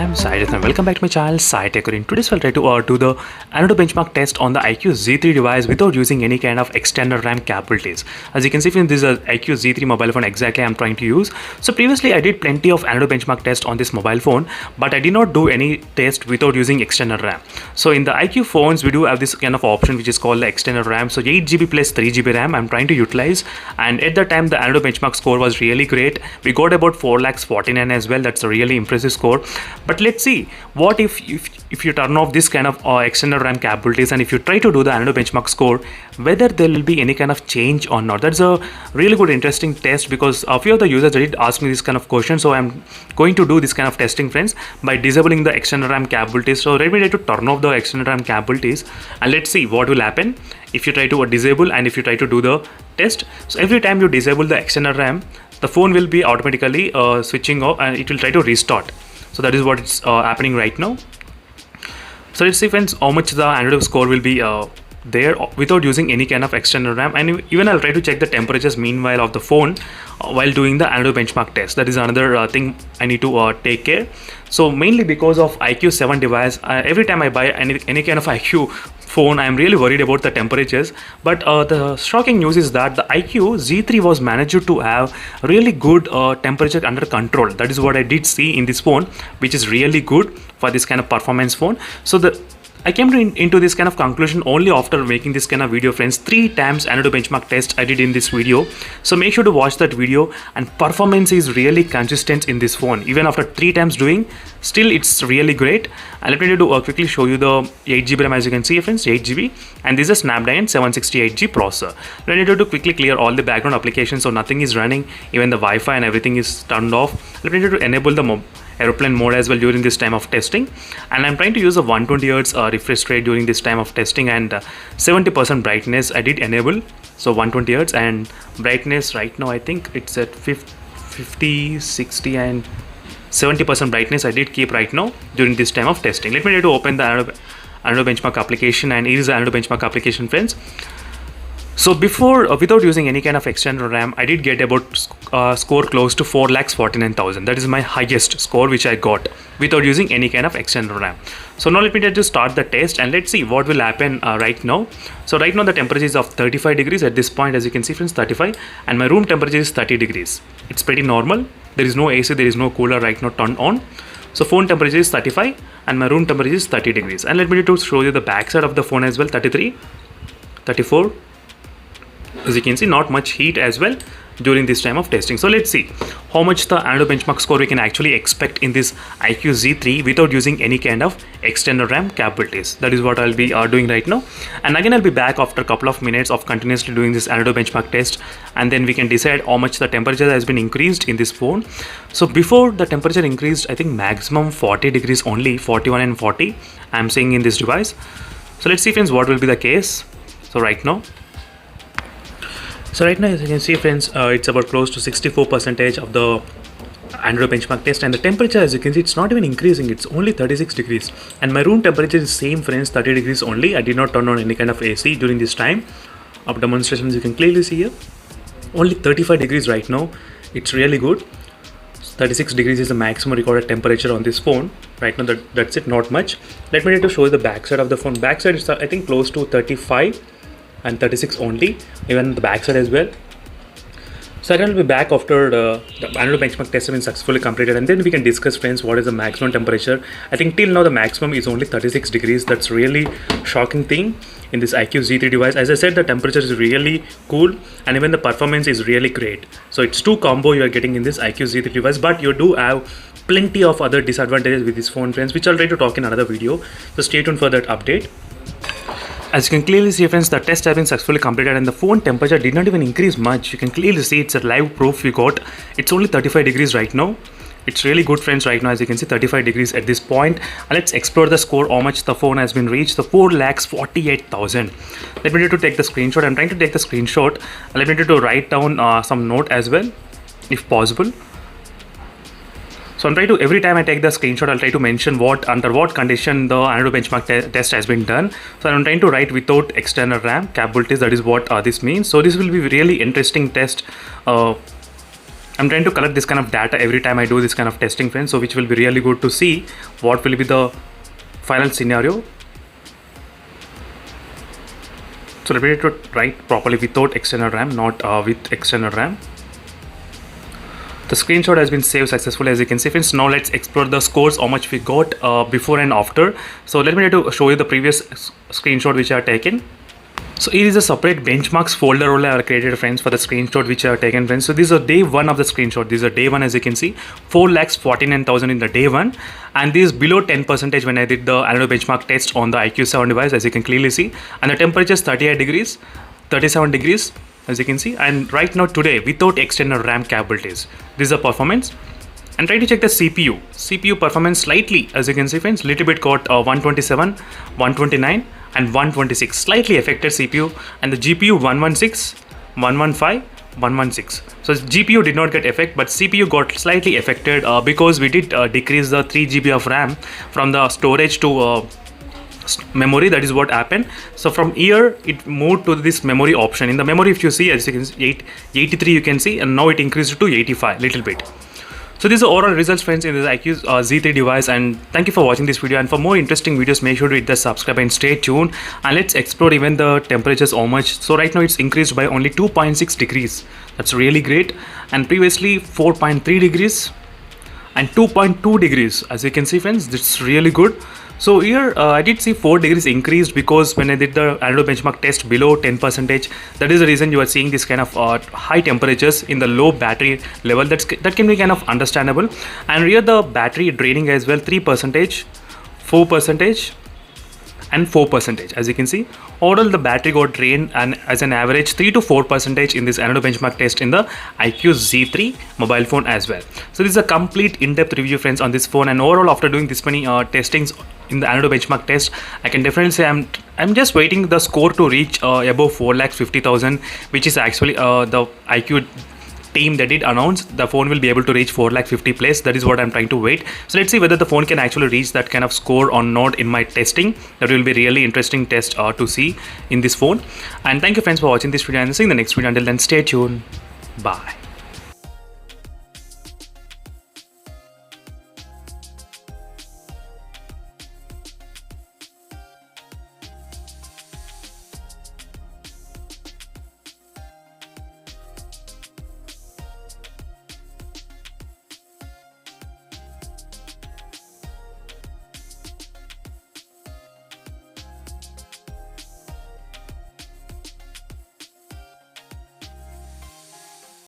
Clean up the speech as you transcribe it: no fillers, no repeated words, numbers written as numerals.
I'm Saijat and welcome back to my channel SciTech. In today's we'll try to do the Antutu benchmark test on the iQOO Z3 device without using any kind of external RAM capabilities. As you can see, this is a iQOO Z3 mobile phone exactly I'm trying to use. So previously I did plenty of Antutu benchmark test on this mobile phone, but I did not do any test without using external RAM. So in the iQOO phones, we do have this kind of option which is called the external RAM. So 8GB plus 3GB RAM I'm trying to utilize, and at that time the Antutu benchmark score was really great. We got about 4,49,000 as well. That's a really impressive score. But let's see what if you turn off this kind of external RAM capabilities, and if you try to do the Antutu benchmark score, whether there will be any kind of change or not. That's a really good interesting test, because a few of the users did ask me this kind of question. So I'm going to do this kind of testing, friends, by disabling the external RAM capabilities. So let me try to turn off the external RAM capabilities, and let's see what will happen if you try to disable and if you try to do the test. So every time you disable the external RAM, the phone will be automatically switching off and it will try to restart. So that is what it's happening right now. So let's see, friends, how much the Antutu score will be there without using any kind of external RAM. And even I'll try to check the temperatures meanwhile of the phone while doing the Antutu benchmark test. That is another thing I need to take care. So mainly because of iQOO 7 device, every time I buy any kind of iQOO phone, I'm really worried about the temperatures. But the shocking news is that the iQOO Z3 was managed to have really good temperature under control. That is what I did see in this phone, which is really good for this kind of performance phone. So I came into this kind of conclusion only after making this kind of video, friends. 3 times Antutu benchmark test I did in this video. So make sure to watch that video, and performance is really consistent in this phone. Even after 3 times doing, still it's really great. And let me quickly show you the 8GB RAM. As you can see, friends, 8GB, and this is a Snapdragon 768G processor. Let me to quickly clear all the background applications so nothing is running, even the Wi-Fi and everything is turned off. Let me to enable the aeroplane mode as well during this time of testing, and I'm trying to use a 120Hz refresh rate during this time of testing, and 70% brightness I did enable. So 120Hz, and brightness right now I think it's at 50, 60 and 70% brightness I did keep right now during this time of testing. Let me try to open the Antutu benchmark application, and here is the Antutu benchmark application, friends. So before, without using any kind of external RAM, I did get about score close to 4,49,000. That is my highest score which I got without using any kind of external RAM. So now let me try to start the test, and let's see what will happen right now. So right now the temperature is of 35 degrees at this point, as you can see, friends, 35, and my room temperature is 30 degrees. It's pretty normal. There is no AC, there is no cooler right now turned on. So phone temperature is 35 and my room temperature is 30 degrees. And let me to show you the back side of the phone as well. 33, 34. As you can see, not much heat as well during this time of testing. So let's see how much the Antutu benchmark score we can actually expect in this iQOO Z3 without using any kind of external RAM capabilities. That is what I'll be doing right now. And again, I'll be back after a couple of minutes of continuously doing this Antutu benchmark test, and then we can decide how much the temperature has been increased in this phone. So before, the temperature increased, I think maximum 40 degrees only, 41 and 40 I'm seeing in this device. So let's see, friends, what will be the case. So right now, as you can see, friends, it's about close to 64% of the Antutu benchmark test, and the temperature, as you can see, it's not even increasing, it's only 36 degrees, and my room temperature is same, friends, 30 degrees only. I did not turn on any kind of AC during this time of demonstration. As you can clearly see here, only 35 degrees right now. It's really good. 36 degrees is the maximum recorded temperature on this phone right now. That's it, not much. Let me try to show you the back side of the phone. Back side is I think close to 35 and 36 only, even the back side as well. So I will be back after the Antutu benchmark test has been successfully completed, and then we can discuss, friends, what is the maximum temperature. I think till now the maximum is only 36 degrees. That's really shocking thing in this iQOO Z3 device. As I said, the temperature is really cool, and even the performance is really great. So it's 2 combo you are getting in this iQOO Z3 device, but you do have plenty of other disadvantages with this phone, friends, which I'll try to talk in another video. So stay tuned for that update. As you can clearly see, friends, the test has been successfully completed, and the phone temperature did not even increase much. You can clearly see it's a live proof we got. It's only 35 degrees right now. It's really good, friends, right now. As you can see, 35 degrees at this point. And let's explore the score, how much the phone has been reached. The 4,48,000. Let me try to take the screenshot. I'm trying to take the screenshot. Let me try to write down some note as well, if possible. So I'm trying to, every time I take the screenshot, I'll try to mention under what condition the Antutu benchmark test has been done. So I'm trying to write without external RAM capabilities. That is what this means. So this will be really interesting test I'm trying to collect this kind of data every time I do this kind of testing, friends, so which will be really good to see what will be the final scenario. So let me try to write properly without external RAM, not with external RAM. The screenshot has been saved successfully, as you can see, friends. Now let's explore the scores, how much we got before and after. So let me try to show you the previous screenshot which I have taken. So here is a separate benchmarks folder role I have created, friends, for the screenshot which I have taken, friends. So this is a day one of the screenshot. This is a day one, as you can see, 4,49,000 in the day one, and this is below 10% when I did the Antutu benchmark test on the IQ7 device, as you can clearly see, and the temperature is 38 degrees, 37 degrees, as you can see. And right now today, without external RAM capabilities, this is the performance. And try to check the CPU performance slightly, as you can see, friends, little bit got 127, 129 and 126, slightly affected CPU, and the GPU 116, 115, 116. So GPU did not get affected, but CPU got slightly affected because we did decrease the 3 GB of RAM from the storage to memory. That is what happened. So from here it moved to this memory option. In the memory, if you see, as you can see, 83 you can see, and now it increased to 85 little bit. So these are overall results, friends, in this IQ Z3 device, and thank you for watching this video. And for more interesting videos, make sure to hit the subscribe and stay tuned, and let's explore even the temperatures, how much. So right now it's increased by only 2.6 degrees. That's really great. And previously 4.3 degrees and 2.2 degrees, as you can see, friends. That's really good. So here I did see 4 degrees increased because when I did the Antutu benchmark test below 10%, that is the reason you are seeing this kind of high temperatures in the low battery level. That can be kind of understandable. And here the battery draining as well, 3%, 4%, and 4%, as you can see. Overall the battery got drained, and as an average 3 to 4% in this Antutu benchmark test in the IQ Z3 mobile phone as well. So this is a complete in-depth review, friends, on this phone. And overall, after doing this many testings in the Antutu benchmark test, I can definitely say I'm just waiting the score to reach above 4,50,000, which is actually the IQ team that did announce the phone will be able to reach 4,50,000 plus. That is what I'm trying to wait. So let's see whether the phone can actually reach that kind of score or not in my testing. That will be really interesting test to see in this phone. And thank you, friends, for watching this video, and see you in the next video. Until then, stay tuned. Bye.